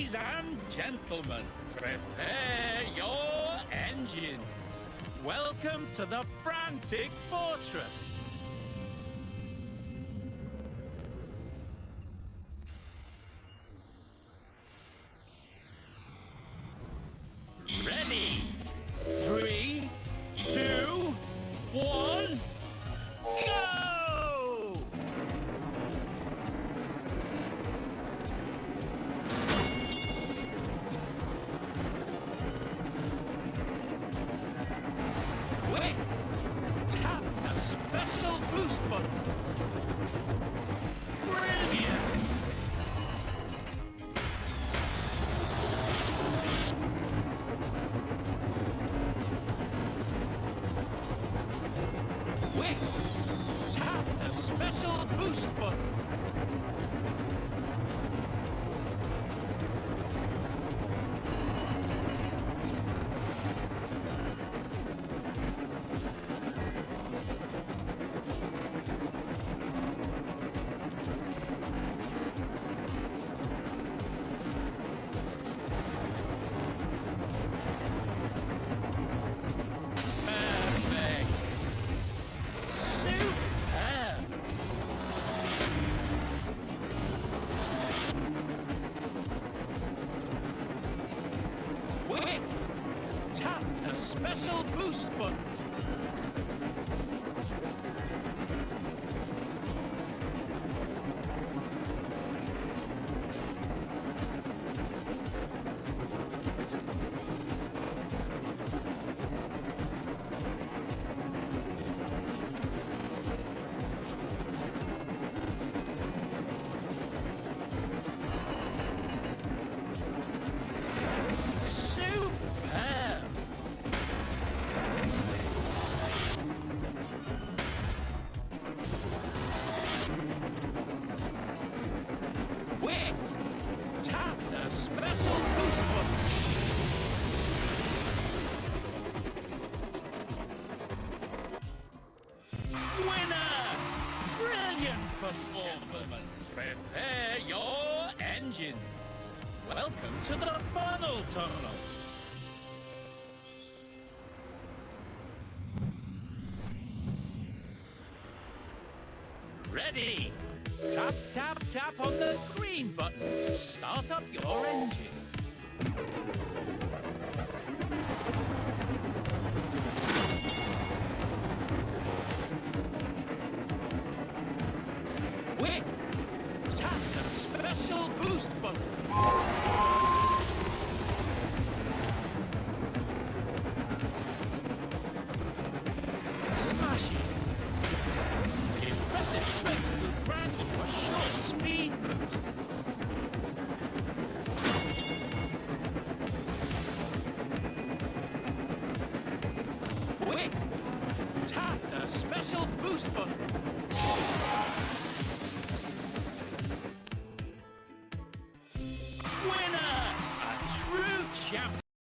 Ladies and gentlemen, prepare your engine. Welcome to the Frantic Fortress. Ready? 3, 2, 1, go! Quick! Tap the special boost button. Brilliant! Quick! Tap the special boost button. Perfect! Superb! Quick! Tap the special boost button. Superb! Quick! Tap the special boost button. Winner! Brilliant performance! Prepare your engine. Welcome to the funnel tunnel. Ready? Tap, tap, tap on the green button to start up your engine. Quick! Tap the special boost button. Smash it! Impressive tricks will grant you a short speed boost. Quick! Tap the special boost button.